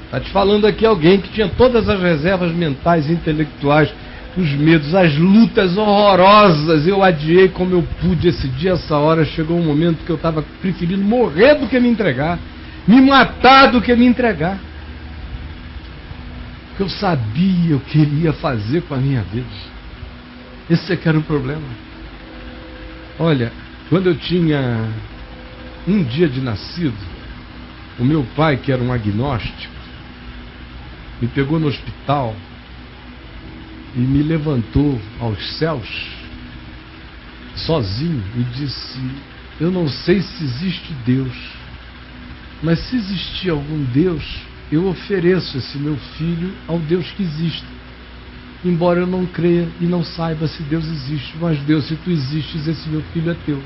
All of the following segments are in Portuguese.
Está te falando aqui alguém que tinha todas as reservas mentais e intelectuais, os medos, as lutas horrorosas. Eu adiei como eu pude esse dia, essa hora. Chegou um momento que eu estava preferindo morrer do que me entregar, me matar do que me entregar. Porque eu sabia o que ele ia fazer com a minha vida. Esse é que era o problema. Olha, quando eu tinha um dia de nascido, o meu pai, que era um agnóstico, me pegou no hospital e me levantou aos céus, sozinho, e disse: eu não sei se existe Deus, mas se existir algum Deus, eu ofereço esse meu filho ao Deus que existe. Embora eu não creia e não saiba se Deus existe, mas Deus, se tu existes, esse meu filho é teu.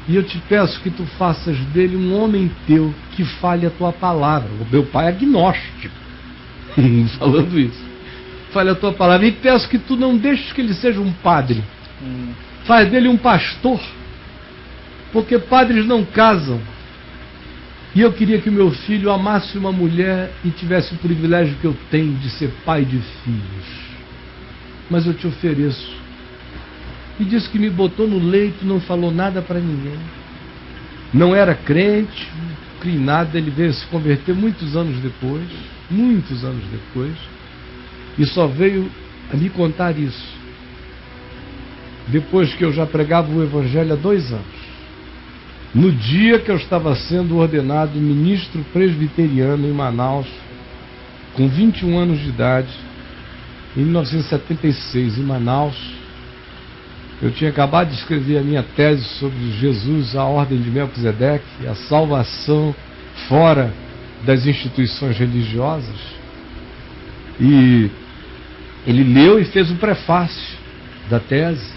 E eu te peço que tu faças dele um homem teu, que fale a tua palavra. O meu pai é agnóstico, falando isso. Fale a tua palavra. E peço que tu não deixes que ele seja um padre. Faz dele um pastor. Porque padres não casam. E eu queria que o meu filho amasse uma mulher e tivesse o privilégio que eu tenho de ser pai de filhos. Mas eu te ofereço. E disse que me botou no leito, não falou nada para ninguém. Não era crente, não criei nada. Ele veio se converter muitos anos depois, e só veio a me contar isso depois que eu já pregava o Evangelho há 2 anos. No dia que eu estava sendo ordenado ministro presbiteriano em Manaus, com 21 anos de idade, em 1976, em Manaus. Eu tinha acabado de escrever a minha tese sobre Jesus, a ordem de Melquisedeque, a salvação fora das instituições religiosas. E ele leu e fez um prefácio da tese.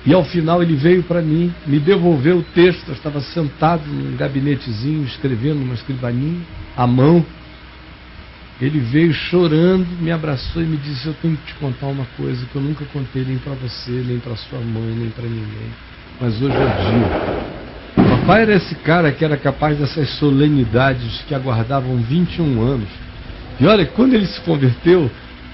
E ao final ele veio para mim, me devolveu o texto. Eu estava sentado num gabinetezinho, escrevendo numa escrivaninha, à mão. Ele veio chorando, me abraçou e me disse: eu tenho que te contar uma coisa que eu nunca contei nem para você, nem para sua mãe, nem para ninguém. Mas hoje é o dia. Papai era esse cara que era capaz dessas solenidades que aguardavam 21 anos. E olha, quando ele se converteu,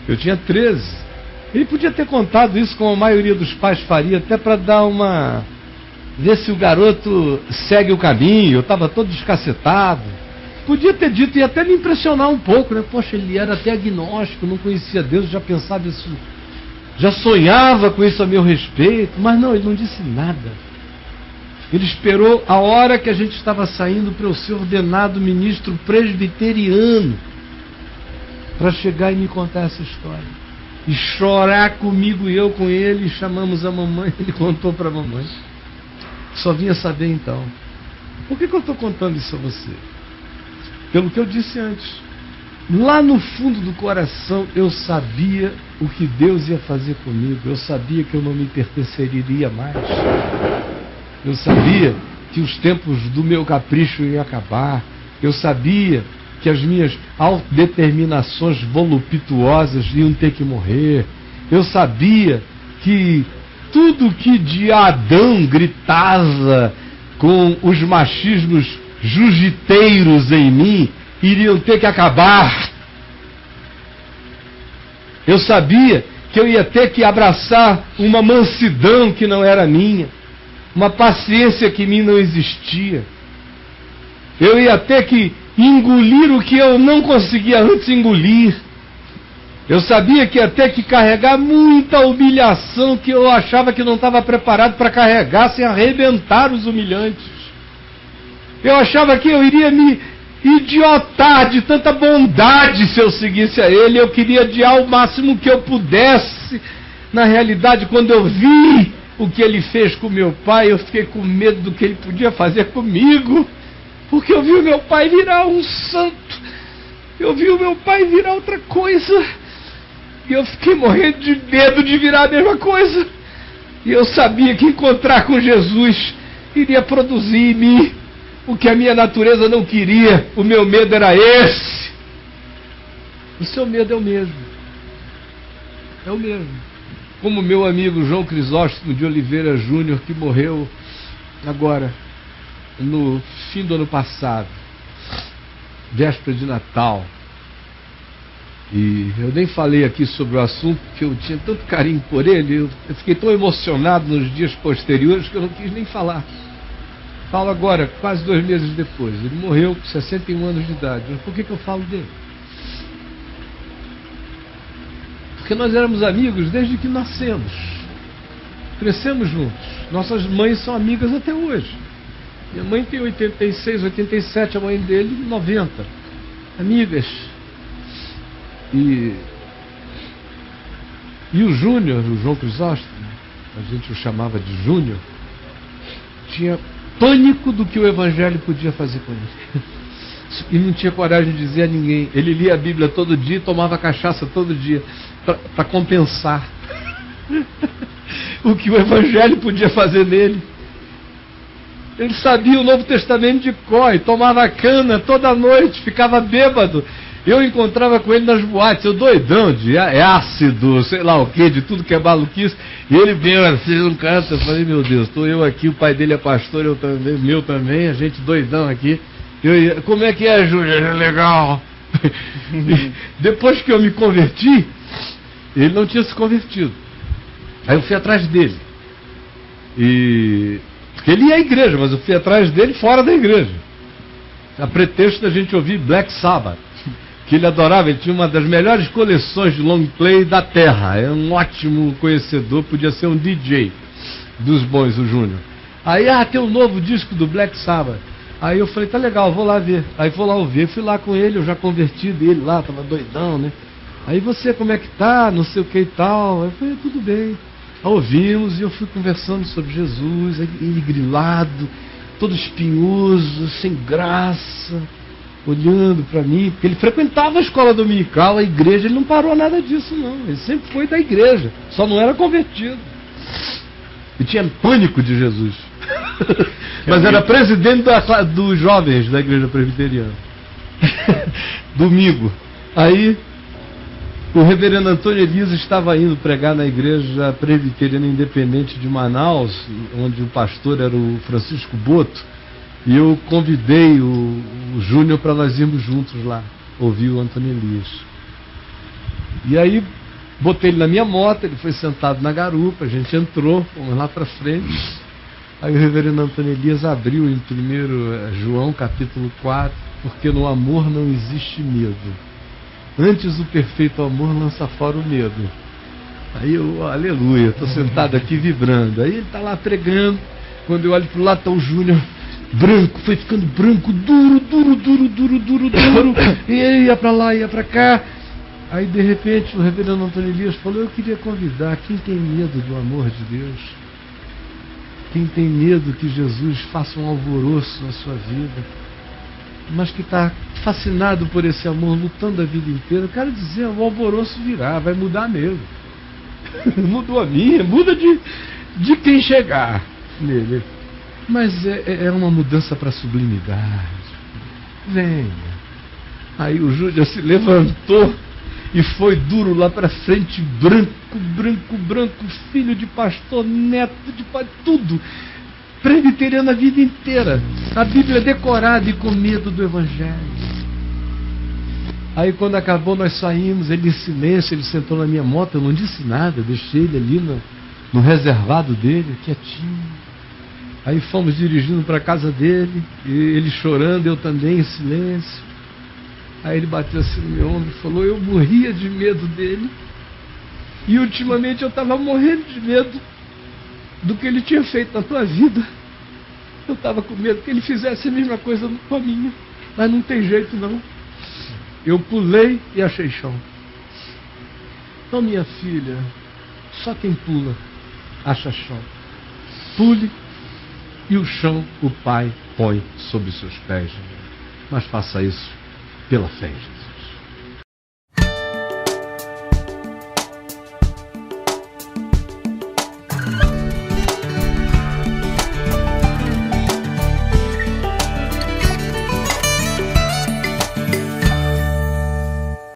eu tinha 13. Ele podia ter contado isso como a maioria dos pais faria, até para dar uma... ver se o garoto segue o caminho. Eu estava todo descacetado. Podia ter dito e até me impressionar um pouco, né? Poxa, ele era até agnóstico, não conhecia Deus, já pensava isso, já sonhava com isso a meu respeito. Mas não, ele não disse nada. Ele esperou a hora que a gente estava saindo para eu ser ordenado ministro presbiteriano, para chegar e me contar essa história. E chorar comigo e eu com ele. E chamamos a mamãe, ele contou para a mamãe. Só vinha saber então. Por que eu estou contando isso a você? Pelo que eu disse antes, lá no fundo do coração eu sabia o que Deus ia fazer comigo. Eu sabia que eu não me pertenceria mais. Eu sabia que os tempos do meu capricho iam acabar. Eu sabia que as minhas autodeterminações voluptuosas iam ter que morrer. Eu sabia que tudo que de Adão gritava com os machismos jiu-jiteiros em mim iriam ter que acabar. Eu sabia que eu ia ter que abraçar uma mansidão que não era minha, uma paciência que em mim não existia. Eu ia ter que engolir o que eu não conseguia antes engolir. Eu sabia que ia ter que carregar muita humilhação que eu achava que não estava preparado para carregar, sem arrebentar os humilhantes. Eu achava que eu iria me idiotar de tanta bondade se eu seguisse a ele. Eu queria adiar o máximo que eu pudesse. Na realidade, quando eu vi o que ele fez com meu pai, eu fiquei com medo do que ele podia fazer comigo. Porque eu vi o meu pai virar um santo. Eu vi o meu pai virar outra coisa. E eu fiquei morrendo de medo de virar a mesma coisa. E eu sabia que encontrar com Jesus iria produzir em mim o que a minha natureza não queria. O meu medo era esse. O seu medo é o mesmo. É o mesmo. Como o meu amigo João Crisóstomo de Oliveira Júnior, que morreu agora, no fim do ano passado. véspera de Natal. E eu nem falei aqui sobre o assunto, porque eu tinha tanto carinho por ele, eu fiquei tão emocionado nos dias posteriores que eu não quis nem falar. Falo agora, quase 2 meses depois. Ele morreu com 61 anos de idade. Mas por que eu falo dele? Porque nós éramos amigos desde que nascemos. Crescemos juntos. Nossas mães são amigas até hoje. Minha mãe tem 86, 87, a mãe dele 90. Amigas. E o Júnior, o João Crisóstomo, a gente o chamava de Júnior, tinha pânico do que o Evangelho podia fazer com ele. E não tinha coragem de dizer a ninguém. Ele lia a Bíblia todo dia e tomava cachaça todo dia para compensar o que o Evangelho podia fazer nele. Ele sabia o Novo Testamento de cor e tomava cana toda noite, ficava bêbado. Eu encontrava com ele nas boates, eu doidão de ácido, sei lá o que, de tudo que é maluquice. E ele veio assim num canto, eu falei, meu Deus, estou eu aqui, o pai dele é pastor, eu também, meu também, a gente doidão aqui. Como é que é, Júlio? É legal. Depois que eu me converti, ele não tinha se convertido. Aí eu fui atrás dele. Porque ele ia à igreja, mas eu fui atrás dele fora da igreja. A pretexto da gente ouvir Black Sabbath, que ele adorava. Ele tinha uma das melhores coleções de long play da terra. É um ótimo conhecedor, podia ser um DJ dos bons, o Júnior. Aí, tem um novo disco do Black Sabbath. Aí eu falei, tá legal, vou lá ver. Aí vou lá ouvir, fui lá com ele, eu já converti dele lá, tava doidão, né? Aí você, como é que tá? Não sei o que e tal. Aí eu falei, tudo bem. Aí ouvimos e eu fui conversando sobre Jesus, ele grilado, todo espinhoso, sem graça, olhando para mim, porque ele frequentava a escola dominical, a igreja, ele não parou nada disso não, ele sempre foi da igreja, só não era convertido. E tinha pânico de Jesus. Mas era presidente dos jovens da igreja presbiteriana. Domingo. Aí o reverendo Antônio Elias estava indo pregar na igreja presbiteriana independente de Manaus, onde o pastor era o Francisco Boto, e eu convidei o Júnior para nós irmos juntos lá, ouvir o Antônio Elias. E aí botei ele na minha moto, ele foi sentado na garupa, a gente entrou, fomos lá para frente. Aí o reverendo Antônio Elias abriu em 1 João capítulo 4, porque no amor não existe medo. Antes o perfeito amor lança fora o medo. Aí eu, aleluia, estou sentado aqui vibrando. Aí ele está lá pregando, quando eu olho para o lado está o Júnior, branco, foi ficando branco, duro. E ele ia para lá, ia para cá. Aí de repente o reverendo Antônio Elias falou, eu queria convidar quem tem medo do amor de Deus, quem tem medo que Jesus faça um alvoroço na sua vida, mas que está fascinado por esse amor, lutando a vida inteira, eu quero dizer, o alvoroço virá, vai mudar mesmo. Mudou a minha, muda de quem chegar nele. Mas é uma mudança para a sublimidade. Venha. Aí o Júnior se levantou e foi duro lá para frente, branco, filho de pastor, neto de pai, tudo. Presbiteriano a vida inteira. A Bíblia decorada e com medo do Evangelho. Aí quando acabou nós saímos, ele em silêncio, ele sentou na minha moto, eu não disse nada, deixei ele ali no reservado dele, quietinho. Aí fomos dirigindo para a casa dele, e ele chorando, eu também em silêncio. Aí ele bateu assim no meu ombro e falou, eu morria de medo dele. E ultimamente eu estava morrendo de medo do que ele tinha feito na tua vida. Eu estava com medo que ele fizesse a mesma coisa com a minha. Mas não tem jeito não. Eu pulei e achei chão. Então minha filha, só quem pula acha chão. Pule e o chão o Pai põe sob seus pés. Mas faça isso pela fé.